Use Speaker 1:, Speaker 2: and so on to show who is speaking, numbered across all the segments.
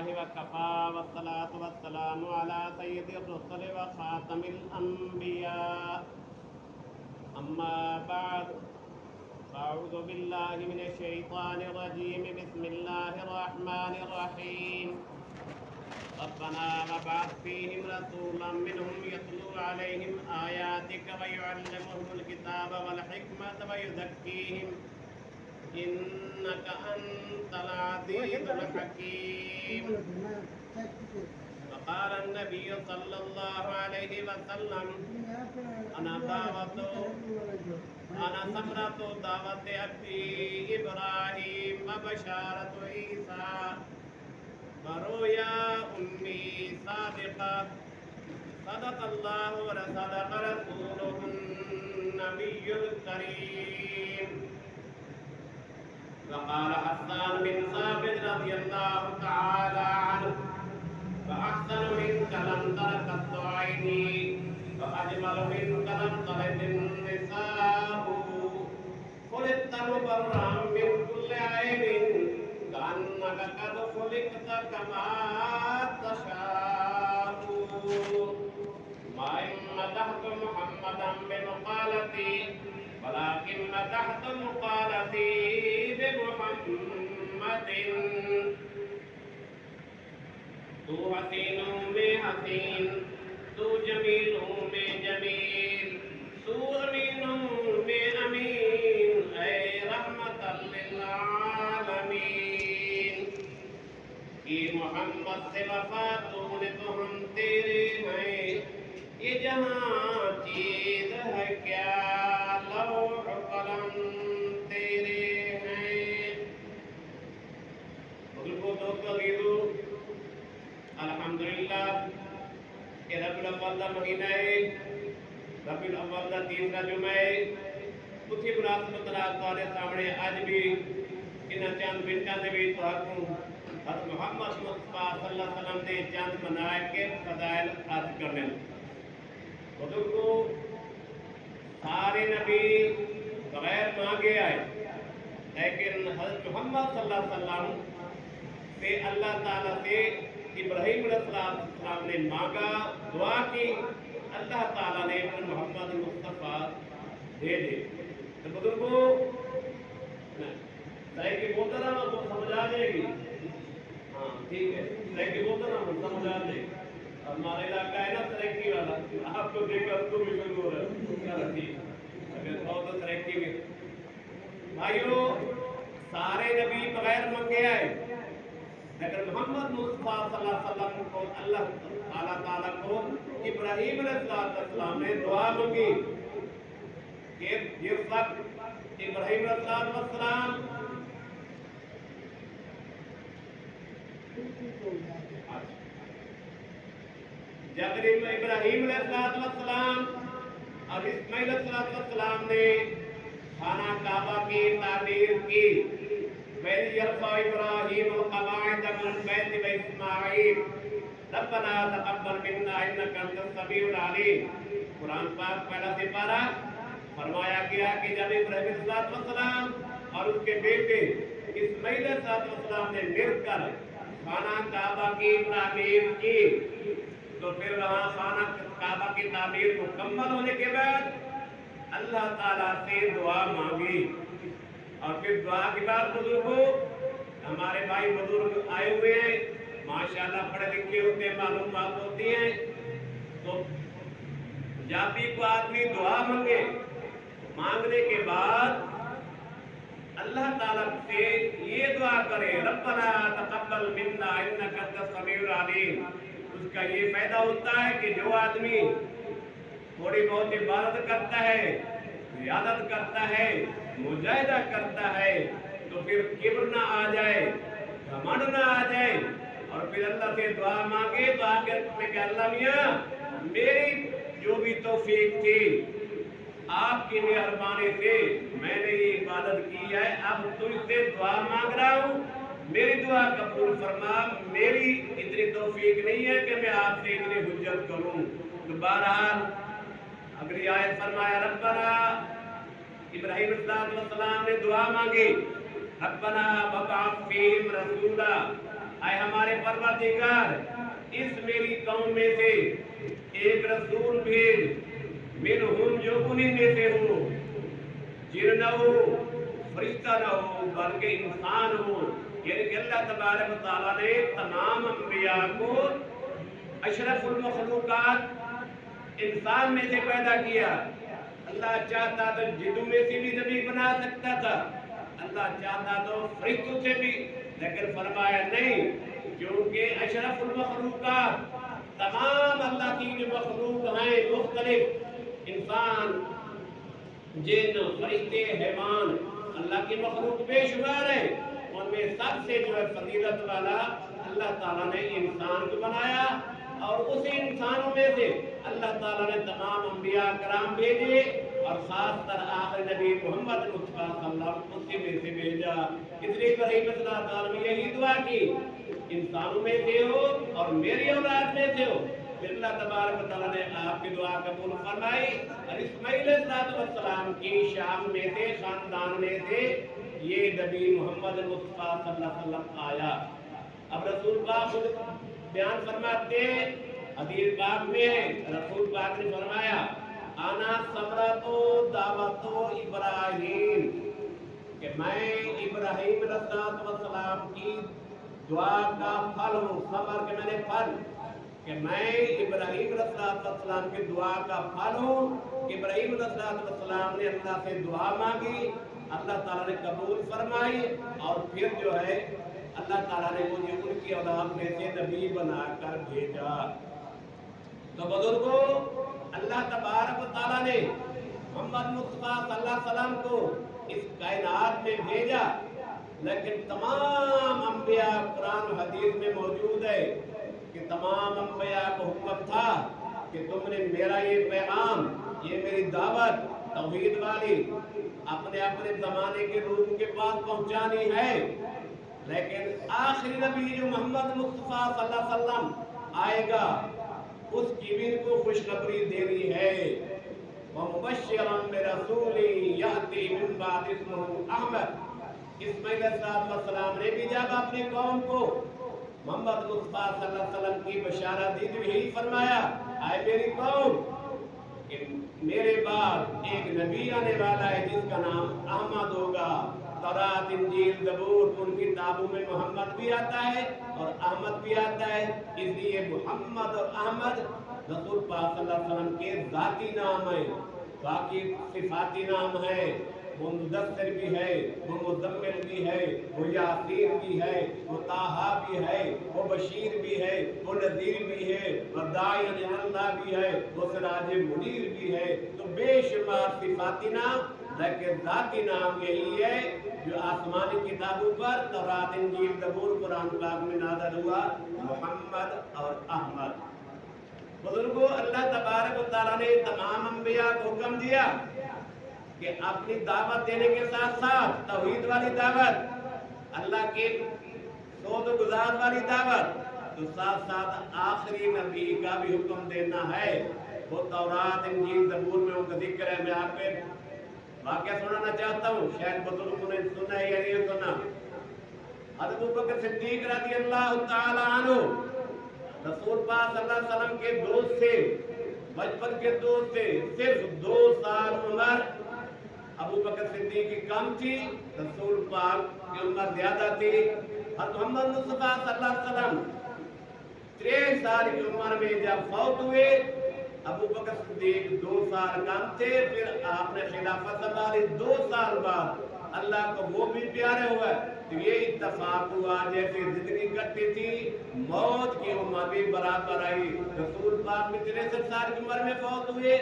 Speaker 1: لله وكفى والصلاة والسلام على سيد الرسل وخاتم الأنبياء أما بعد فأعوذ بالله من الشيطان الرجيم بسم الله الرحمن الرحيم ربنا وابعث فيهم رسولا منهم يتلو عليهم آياتك ويعلمهم الكتاب والحكمة ويزكيهم إنك أنت العزيز الحكيم. وقال النبي صلى الله عليه وسلم أنا ثمرة دعوة أبي إبراهيم وبشارة عيسى ورؤيا أمي صادقة صدق الله وصدق رسوله النبي الكريم. وقال حسان بن ثابت رضي الله تعالى عنه فأحسن منك لم تر قط عيني وأجمل منك لم تلد النساء خلقت مبرأ من كل عيب كأنك قد خلقت كما تشاء. ما إن مدحت محمدا بمقالتي ولكن مدحت مقالتي بمحمد. تو حسین میں حسین تو جمیل میں جمیل تو امین میں امین اے رحمت للعالمین. یہ محمد سے وفا تو نے تو ہم تیرے ہیں یہ جہاں چیز ہے کیا لوح قلم تیرے ہیں. بزرگوں دوستوں عزیزو الحمدللہ کہ ربیع الاول کا مہینہ ہے. ربیع الاول کا تیسرا جمعہ ہے. اسی مناسبت نال تواڈے سامنے اج بھی انہاں چند منٹاں دے وچ تہاڈوں حضرت محمد مصطفیٰ صلی اللہ علیہ وسلم دے چند منائب کے فضائل عرض کرنے. بزرگوں سارے نبی بغیر مانگے آئے لیکن حضرت محمد صلی اللہ علیہ وسلم سے اللہ تعالیٰ سے ابراہیم علیہ السلام نے مانگا دعا کی اللہ تعالیٰ نے اپنے محمد مصطفیٰ دے دے. تو بزرگوں طرح کی محترم آپ کو سمجھ آ جائے گی. ہاں ٹھیک ہے طرح کی محترم سمجھ آ جائے گی. ہمارا علاقہ ہے نا ترقی والا آپ کو دیکھ کر تو بھی شروع ہو رہا ہے ٹھیک اگر بہت ترقی میں بھائیوں سارے نبی بغیر منگے آئے لیکن محمد مصطفیٰ صلی اللہ علیہ وسلم کو اللہ تعالیٰ کو ابراہیم علیہ السلام نے دعا مانگی کہ جس وقت ابراہیم علیہ السلام جب ابراہیم علیہ السلام اور اسماعیل علیہ السلام نے خانہ کعبہ کی تعمیر کی وَإِذْ يَرْفَعُ إِبْرَاهِيمُ الْقَوَاعِدَ مِنَ الْبَيْتِ وَإِسْمَاعِيلُ رَبَّنَا تَقَبَّلْ مِنَّا إِنَّكَ أَنْتَ السَّمِيعُ الْعَلِيمُ. قرآن پاک پہلا سپارہ فرمایا گیا کہ جب ابراہیم علیہ السلام اور اس کے بیٹے اسماعیل علیہ السلام نے مل کر خانہ کعبہ کی تعمیر کی تو پھر وہاں خانہ کعبہ کی تعمیر مکمل ہونے کے بعد اللہ تعالیٰ سے دعا مانگی. اور پھر دعا کے بعد بزرگوں ہمارے بھائی بزرگ آئے ہوئے ہیں ماشاءاللہ پڑھے لکھے ہوتے ہیں معلومات ہوتی ہیں. تو جب بھی کوئی آدمی دعا مانگنے کے بعد اللہ تعالیٰ سے یہ دعا کرے ربنا تقبل منا انک انت السمیع العلیم. اس کا یہ فائدہ ہوتا ہے کہ جو آدمی تھوڑی بہت عبادت کرتا ہے ریاضت کرتا ہے مجاہدہ کرتا ہے تو پھر کبر نہ آ جائے گھمنڈ نہ آ جائے اور پھر اللہ سے دعا مانگے تو آخر میں کہ اللہ میاں میری جو بھی توفیق تھی آپ کی مہربانی سے میں نے یہ عبادت کی ہے اب تجھ سے دعا مانگ رہا ہوں میری دعا قبول فرما. میری اتنی توفیق نہیں ہے کہ میں آپ سے اتنی حجت کروں. تو بہرحال اگلی آیت فرمایا ربنا ابراہیم علیہ السلام نے دعا مانگی ربنا وابعث فیہم رسولا اے ہمارے پروردگار اس میری قوم میں سے ایک رسول بھیج منہم جو انہیں میں سے ہو جن نہ ہو فرشتہ نہ ہو بلکہ انسان ہو یعنی کہ اللہ تبارک و تعالیٰ نے تمام انبیاء کو اشرف المخلوقات انسان میں سے پیدا کیا اللہ چاہتا تو جنوں میں سے بھی نبی بنا سکتا تھا اللہ چاہتا تو فرشتوں سے بھی لیکن فرمایا نہیں کیونکہ اشرف المخلوقات تمام اللہ کی جو مخلوق ہیں مختلف انسان جن فرشتے حیوان اللہ کی مخلوق بے شمار ہے ان میں سب سے جو ہے فضیلت والا اللہ تعالیٰ نے انسان کو بنایا اور اسی انسانوں میں سے اللہ تعالیٰ نے تمام انبیاء کرام بھیجے اور خاص طر آخر نبی محمد مصطفیٰ صلی اللہ علیہ وسلم اسی میں سے بھیجا اس لیے ابراہیم صلی اللہ تعالیٰ نے یہی دعا کی انسانوں میں سے ہو اور میری اولاد میں سے ہو پھر اللہ تبارک و تعالیٰ نے آپ کی دعا قبول فرمائی اور اسماعیل علیہ السلام کی شام میں سے خاندان میں سے یہ نبی محمد مصطفیٰ صلی اللہ علیہ وسلم آیا اب رسول پاک خود بیان فرماتے ہیں حدیث پاک میں رسول پاک نے فرمایا انا ثمرۃ دعوت ابراہیم کہ میں ابراہیم علیہ السلام کی دعا کا پھل ہوں ثمر کہ میں نے پھل کہ میں ابراہیم علیہ السلام کی دعا کا پھل ہوں کہ ابراہیم علیہ السلام نے اللہ سے دعا مانگی اللہ تعالیٰ نے قبول فرمائی اور پھر جو ہے اللہ تعالیٰ نے مجھے ان کی اولاد میں سے نبی بنا کر بھیجا تو بزرگوں اللہ تبارک و تعالیٰ نے محمد مصطفیٰ صلی اللہ علیہ وسلم کو اس کائنات میں بھیجا لیکن تمام انبیاء قرآن و حدیث میں موجود ہے کہ تمام انبیاء کو حکم تھا کہ تم نے میرا یہ پیغام یہ میری دعوت توحید والی اپنے اپنے زمانے کے لوگوں کے پاس پہنچانی ہے لیکن آخری نبی جو محمد مصطفیٰ صلی اللہ علیہ وسلم آئے گا اس کی بھی کو خوشخبری دینی ہے وَمُبَشِّرًا بِرَسُولٍ يَأْتِي مِن بَعْدِهِ اسْمُهُ أَحْمَدُ اسماعیل علیہ السلام نے بھی جب اپنی قوم کو محمد مصطفیٰ صلی اللہ علیہ وسلم کی بشارت دی تو یہی فرمایا اے میری قوم کہ میرے بعد ایک نبی آنے والا ہے جس کا نام احمد ہوگا تورات انجیل زبور ان کتابوں میں محمد بھی آتا ہے اور احمد بھی آتا ہے اس لیے محمد اور احمد رسول پاک صلی اللہ علیہ وسلم کے ذاتی نام ہیں باقی صفاتی نام ہے وہ مدثر بھی ہے وہ مزمل بھی ہے وہ یاسین بھی ہے وہ طٰہٰ بھی ہے وہ بشیر بھی ہے وہ نذیر بھی ہے وہ داعی الی اللہ بھی ہے وہ سراج منیر بھی ہے تو بے شمار صفاتی نام لیکن ذاتی نام یہی ہے جو آسمانی کتابوں پر تورات انجیل زبور قرآن پاک میں نازل ہوا محمد اور احمد بزرگوں اللہ تبارک و تعالیٰ نے تمام انبیاء کو حکم دیا کہ اپنی دعوت دینے کے ساتھ ساتھ توحید والی دعوت اللہ کے سود و گزار والی دعوت تو ساتھ ساتھ آخری نبی کا بھی حکم دینا ہے وہ تورات انجیل زبور میں ان کا ذکر ہے میں آپ کو واقعہ سنانا چاہتا ہوں شاید بزرگوں نے سنا ہے یا نہیں سنا حضرت ابوبکر صدیق رضی اللہ تعالی عنہ رسول پاک صلی اللہ علیہ وسلم کے دوست تھے بچپن کے دوست تھے صرف 2 سال عمر ابوبکر صدیق کی کم تھی رسول پاک کی عمر زیادہ تھی حضرت محمد مصطفیٰ صلی اللہ علیہ وسلم 23 سال کی عمر میں جب فوت ہوئے ابوبکر صدیق 2 سال کم تھے پھر آپ نے خلافت سنبھالی 2 سال بعد اللہ کو وہ بھی پیارے ہوا تو یہ اتفاق ہوا جیسے زندگی کٹتی تھی موت کی عمر بھی برابر آئی رسول پاک میں 63 سال کی عمر میں فوت ہوئے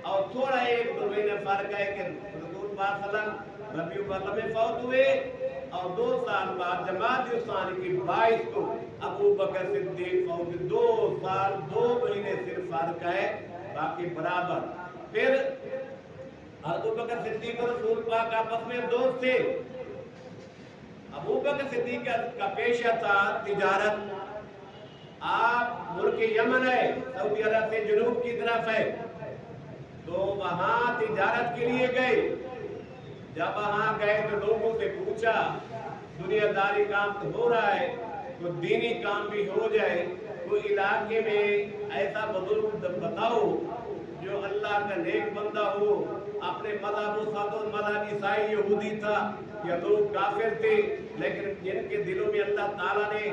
Speaker 1: اور تھوڑا 1-2 مہینے فرق ہے کہ رسول پاک صلی اللہ علیہ وسلم ربیع الاول میں فوت ہوئے اور 2 سال بعد جمادی الثانی کی 22 کو ابوبکر صدیق فوت 2 سال 2 مہینے صرف فرق ہے باقی برابر پھر ابوبکر صدیق اور رسول پاک آپس میں دوست تھے ابوبکر صدیق کا پیشہ تھا تجارت آپ ملک یمن ہے سعودی عرب سے جنوب کی طرف ہے تو وہاں تجارت کے لیے گئے جب وہاں گئے تو لوگوں سے پوچھا دنیا داری کام تو ہو رہا ہے تو دینی کام بھی ہو جائے. تو علاقے میں ایسا بزرگ بتاؤ جو اللہ کا نیک بندہ ہو. اپنے مذہب و ساتھ مذہب عیسائی یہودی تھا یا لوگ کافر تھے، لیکن جن کے دلوں میں اللہ تعالیٰ نے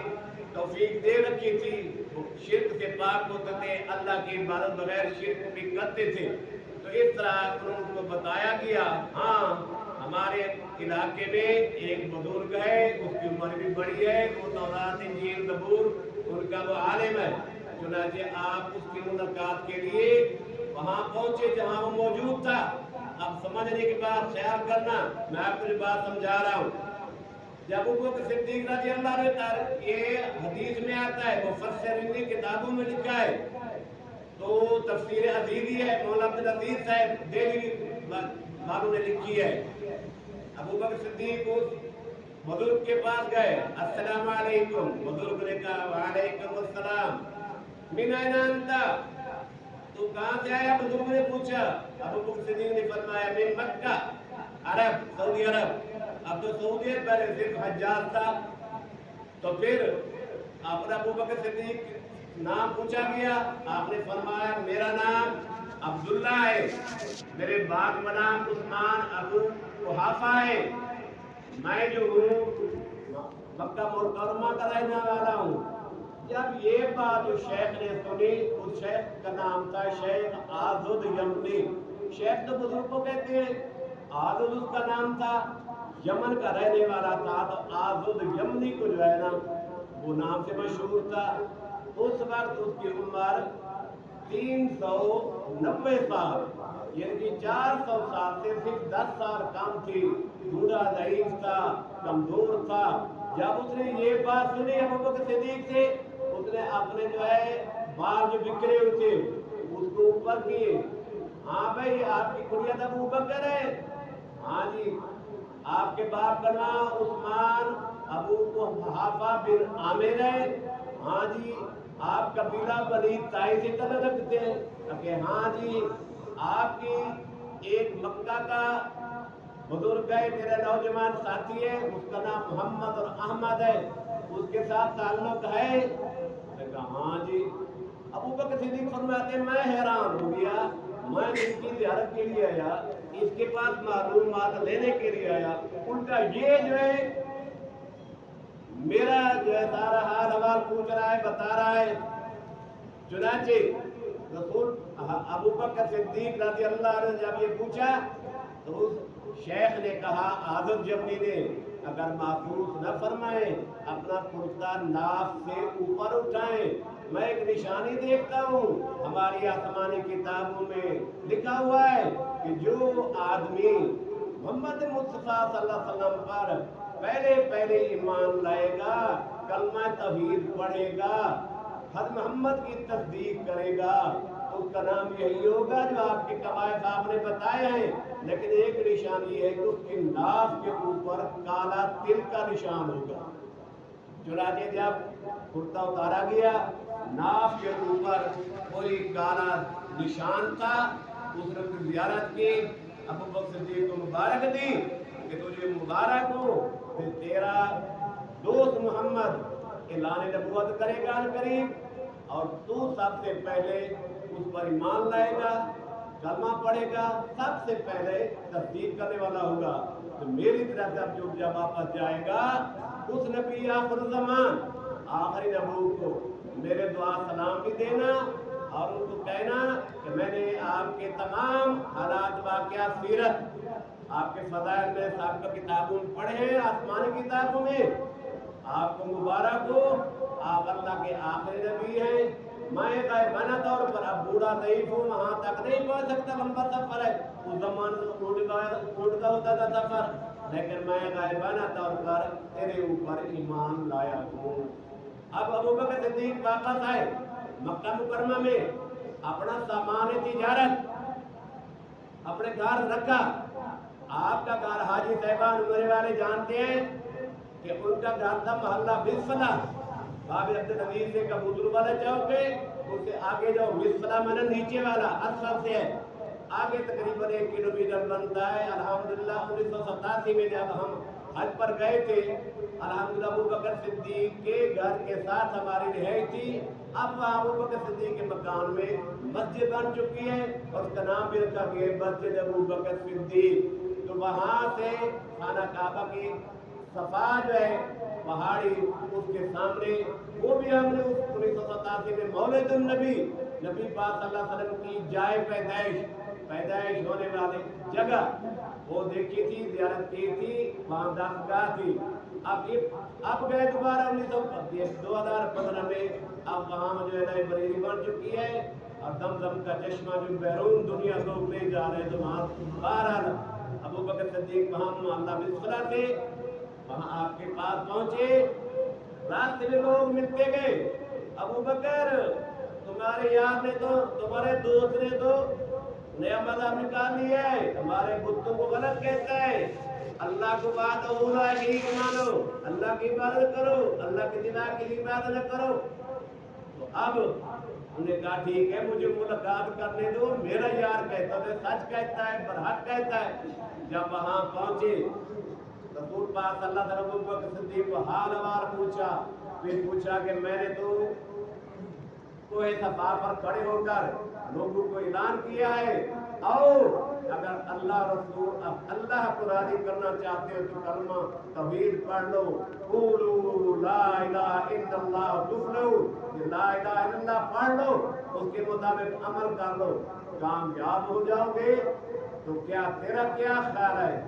Speaker 1: توفیق دے رکھی تھی وہ شرک سے پاک ہوتے تھے، اللہ کی عبادت بغیر شرک بھی کرتے تھے. تو اس طرح ان کو بتایا گیا. ہاں ہمارے علاقے میں ایک بزرگ ہے، اس کی عمر بھی بڑی ہے، وہ تورات انجیل زبور ان کا وہ عالم ہے. چنانچہ آپ اس کی ملاقات کے لیے وہاں پہنچے جہاں وہ موجود تھا. اب سمجھنے کی بات خیال کرنا، میں آپ کو جو بات سمجھا رہا ہوں. جب ابو بکر صدیق رضی اللہ عنہ، یہ حدیث میں آتا ہے، مفسرین کی کتابوں میں لکھا ہے. تو تفسیر عزیزی ہے، مولانا عبد العزیز صاحب دہلوی والوں نے لکھی ہے. ابو بکر صدیق اس بزرگ کے پاس گئے. السلام علیکم. بزرگ نے کہا وعلیکم السلام. من این انت؟ تو کہاں سے آیا؟ بزرگ نے پوچھا. ابو بکر صدیق نے فرمایا من مکہ، عرب، سعودی عرب. اب تو سعودی پہلے صرف حجاز تھا. تو پھر اپنا ابو بکر صدیق نام پوچھا گیا. آپ نے فرمایا میرا نام عبداللہ ہے، میرے باپ کا نام عثمان ابو قحافہ ہے. میں جو ہوں مکہ مکرمہ کا رہنے والا ہوں. جب یہ بات اس شیخ نے سنی، اس شیخ کا نام تھا شیخ عاضد یمنی. شیخ تو بزرگ کو کہتے ہیں، عاضد اس کا نام تھا، یمن کا رہنے والا تھا. تو عاضد یمنی کو جو ہے نا وہ نام سے مشہور تھا. اس وقت اس کی عمر 390 سال، یعنی کہ 400 سال سے صرف 10 سال کم تھی. بوڑھا ضعیف تھا، کمزور تھا. جب اس نے یہ بات سنی ابو بکر صدیق سے، اس نے اپنے جو ہے بال جو بکھرے ہوئے تھے اس کو اوپر کیے. ہاں بھائی آپ کی کنیت ابو بکر ہے؟ ہاں جی. آپ کے باپ کا نام عثمان ابو قحافہ بن عامر ہے؟ ہاں جی. آپ قبیلہ بنی تائی سے تعلق رکھتے ہیں؟ کہ ہاں جی. آپ کی ایک مکہ کا بزرگ ہے، میرا نوجوان ساتھی ہے، اس کا نام محمد اور احمد ہے، اس کے ساتھ تعلق ہے؟ کہا ہاں جی. ابو بکر صدیق فرماتے ہیں میں حیران ہو گیا. میں ان کی زیارت کے لیے آیا، اس کے پاس معلومات لینے کے لیے آیا، الٹا یہ جو ہے میرا جو ہے سارا حال حوال پوچھ رہا ہے، بتا رہا ہے. چنانچہ رسول ابو بکر صدیق رضی اللہ عنہ جب یہ پوچھا تو اس شیخ نے کہا، عاضد یمنی نے، اگر محفوظ نہ فرمائیں اپنا کرتا ناف سے اوپر اٹھائیں. میں ایک نشانی دیکھتا ہوں، ہماری آسمانی کتابوں میں لکھا ہوا ہے کہ جو آدمی محمد مصطفیٰ صلی اللہ علیہ وسلم پر پہلے ایمان لائے گا، کلمہ توحید پڑھے گا، حضرت محمد کی تصدیق کرے گا، اس کا نام یہی ہوگا جو آپ کے قبائل آپ نے بتائے ہیں. لیکن ایک نشان یہ ہے کہ اس کی ناف کے اوپر کالا تل کا نشان ہوگا. چنانچہ جب کرتا اتارا گیا، ناف کے اوپر کوئی کالا نشان تھا. اس نے زیارت کی، ابو بکر صدیق کو مبارک دی کہ تجھے مبارک ہو کہ تیرا دوست محمد اعلان نبوت کرے گا قریب، اور تو سب سے پہلے اس پر ایمان لائے گا، کلمہ پڑھے گا، سب سے پہلے تصدیق کرنے والا ہوگا. تو میری طرف سے جو جب واپس جائے گا اس نبی آخر زمان آخری نبوت کو میرے دعا سلام بھی دینا، اور ان کو کہنا کہ میں نے آپ کے تمام حالات واقعات سیرت آپ کے فضائل میں سابقہ کتابوں میں پڑھے ہیں، آسمانی کتابوں میں. آپ کو مبارک ہو، آپ اللہ کے آخری نبی ہیں. میں غائبانہ طور پر اب بوڑھا ضعیف ہوں، وہاں تک نہیں پہنچ سکتا، لمبا سفر ہے. اس زمانے اونٹ کا ہوتا تھا سفر، لیکن میں غائبانہ طور پر تیرے اوپر ایمان لایا ہوں. اب ابو بکر صدیق واپس آئے مکہ مکرمہ میں، اپنا سامان تجارت اپنے گھر رکھا. آپ کا گھر حاجی صاحبان عمرے والے جانتے ہیں کہ ان کا گھر تھا محلہ مسفلہ، باب عبد العزیز سے کبوتر والا چوک ہے، اس سے آگے جو مسفلہ میں نیچے والا اسفل سے ہے، آگے تقریباً 1 کلومیٹر بنتا ہے. الحمدللہ 1987 میں جب ہم حج پر گئے تھے، الحمدللہ ابو بکر صدیق کے گھر کے ساتھ ہماری رہائی تھی۔ اب وہاں ابو بکر صدیق کے مکان میں مسجد بن چکی ہے اور اس کا نام بھی رکھا گیا ہے مسجد ابو بکر صدیق۔ تو وہاں سے خانہ کعبہ کی صفا جو ہے پہاڑی اس کے سامنے، وہ بھی ہم نے 1987 میں مولد النبی نبی پاک صلی اللہ علیہ وسلم کی جائے پیدائش ہونے والی جگہ وہ دیکھی تھی، زیارت کی تھی، وہاں دستگاہ تھی۔ اب گئے دوبارہ 2015 میں، اب وہاں جو ہے نا بریلی بن چکی ہے اور زمزم کا چشمہ جو بیرون دنیا لوگ لے جا رہے ہیں، تو وہاں بہرحال ابو بکر صدیق وہاں اللہ بسخلا سے وہاں آپ کے پاس پہنچے، راستے میں لوگ ملتے گئے، ابو بکر تمہارے یار نے تو، تمہارے دوست نے تو نیا مذہب نکال لیا ہے، ہمارے بتوں کو غلط کہتا ہے، اللہ کو بات اولا ہی مانو، اللہ کی عبادت کرو، اللہ کے دلا کی عبادت نہ کرو۔ تو اب انہوں نے کہا ٹھیک ہے مجھے ملاقات کرنے دو، میرا یار کہتا ہے سچ کہتا ہے، برحق کہتا ہے۔ جب وہاں پہنچے رسول پاک صلی اللہ علیہ وسلم ابو بکر صدیق کو حال احوال پوچھا، پھر پوچھا کہ میں نے تو کوہ صفا پر کھڑے ہو کر لوگوں کو اعلان کیا ہے، اور اگر اللہ کو راضی کرنا چاہتے ہو تو کلمہ توحید پڑھ لو، قولوا لا الہ الا اللہ تفلحوا، کہ لا الہ الا اللہ پڑھ لو، اس کے مطابق عمل کر لو، کامیاب ہو جاؤ گے۔ تو کیا تیرا کیا خیال ہے؟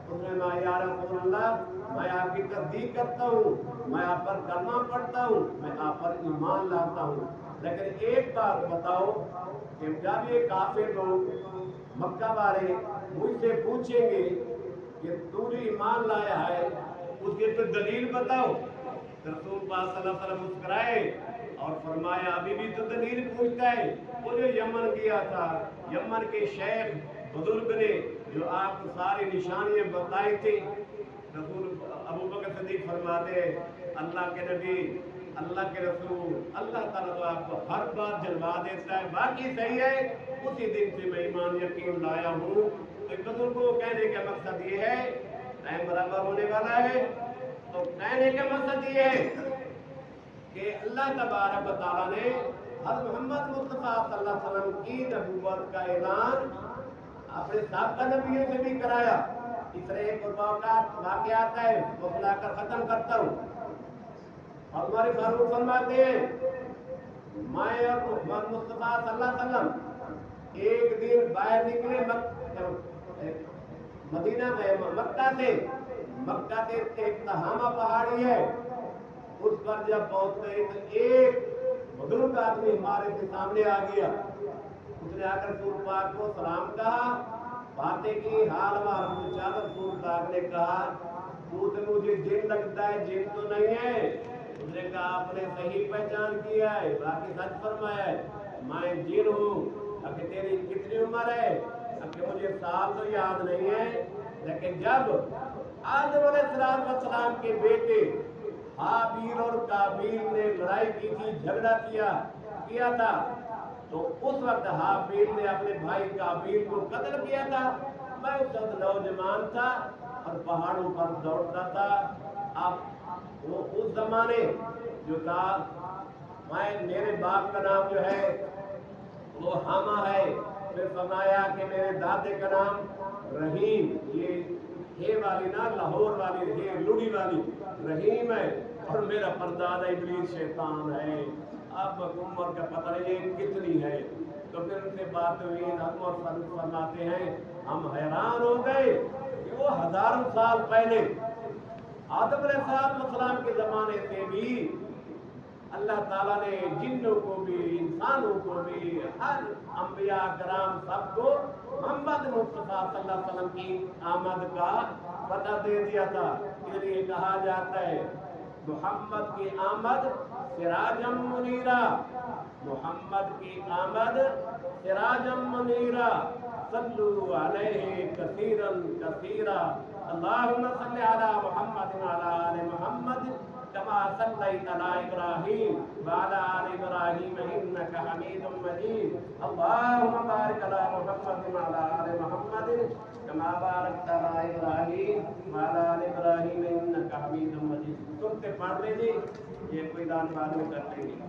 Speaker 1: اس نے کہا یا رسول اللہ میں آپ کی تصدیق کرتا ہوں، میں آپ پر کلمہ پڑھتا ہوں، میں آپ پر ایمان لاتا ہوں، لیکن ایک بات بتاؤ کہ جب یہ کافر لوگ مکہ والے مجھ سے پوچھیں گے کہ تو جو ایمان لایا ہے اس کے تو دلیل بتاؤ۔ رسول پاک صلی اللہ علیہ وسلم مسکرائے اور فرمایا ابھی بھی تو دلیل پوچھتا ہے؟ وہ جو یمن گیا تھا، یمن کے شیخ بزرگ نے جو آپ کو ساری نشانیاں بتائی تھی، رسول ابو بکر صدیق فرماتے اللہ کے نبی، اللہ کے رسول، اللہ تعالیٰ تو آپ کو ہر بات جلوا دیتا ہے، باقی صحیح ہے، اسی دن سے میں ایمان یقین لایا ہوں۔ تو ایک بزرگ کو کہنے کا مقصد یہ ہے، ٹائم برابر ہونے والا ہے، تو کہنے کا مقصد یہ ہے کہ اللہ تبارک و تعالیٰ نے حضرت محمد مصطفیٰ صلی اللہ علیہ وسلم کی نبوت کا اعلان اپنے سابقہ نبیوں سے بھی کرایا۔ اس طرح ایک واقعات ہے وہ بلا کر ختم کرتا ہوں۔ اور ہمارے فاروق فرماتے ہیں میں اور محمد مصطفیٰ صلی اللہ علیہ وسلم ایک دن باہر نکلے مدینہ میں مکہ سے ایک تہامہ پہاڑی ہے، اس پر جب پہنچتے تو ایک بزرگ آدمی ہمارے سے سامنے آ گیا، اس نے آ کر رسول پاک کو سلام کہا، باتیں کی، حال پوچھا، تو رسول پاک نے کہا تو مجھے جن لگتا ہے، جن تو نہیں ہے۔ اس نے کہا آپ نے صحیح پہچان کیا ہے، باقی سچ فرمایا ہے، میں جن ہوں۔ اگر تیری کتنی عمر ہے؟ اگر مجھے سال تو یاد نہیں ہے، لیکن جب آدم علیہ السلام کے بیٹے حابیل اور قابیل نے لڑائی کی تھی، جھگڑا کیا تھا، تو اس وقت حابیل نے اپنے بھائی قابیل کو قتل کیا تھا۔ میں اس وقت نوجوان تھا اور پہاڑوں پر دوڑتا تھا۔ اب وہ اس زمانے جو تھا، میرے باپ کا نام جو ہے وہ حامہ ہے، پھر فرمایا کہ میرے دادے کا نام رحیم، یہ ہے والی نا لاہور والی، ہے لڑی والی رحیم ہے، اور میرا پردادا ابلیس شیطان ہے۔ اب عمر کا پتہ نہیں کتنی ہے۔ تو پھر ان سے بات ہوئی، ہم اور فاروق فرماتے ہیں ہم حیران ہو گئے کہ وہ ہزاروں سال پہلے آدم علیہ السلام کے زمانے سے بھی اللہ تعالیٰ نے جنوں کو بھی، انسانوں کو بھی، ہر انبیاء کرام سب کو محمد مصطفیٰ صلی اللہ علیہ وسلم کی آمد کا پتہ دے دیا تھا۔ اس لیے کہا جاتا ہے محمد کی آمد سراجم منیرا، محمد کی آمد سراجم منیرا، صلو علیہ کثیرا کثیرا، اللہم صلی علی محمد وعلی آل محمد كما صليت على إبراهيم وعلى آل إبراهيم إنك حميد مجيد اللهم بارك على محمد وعلى آل محمد كما باركت على إبراهيم وعلى آل إبراهيم إنك حميد مجيد. سنتے پڑھ لیجیے، یہ کوئی دان بعد میں کر لیں گے.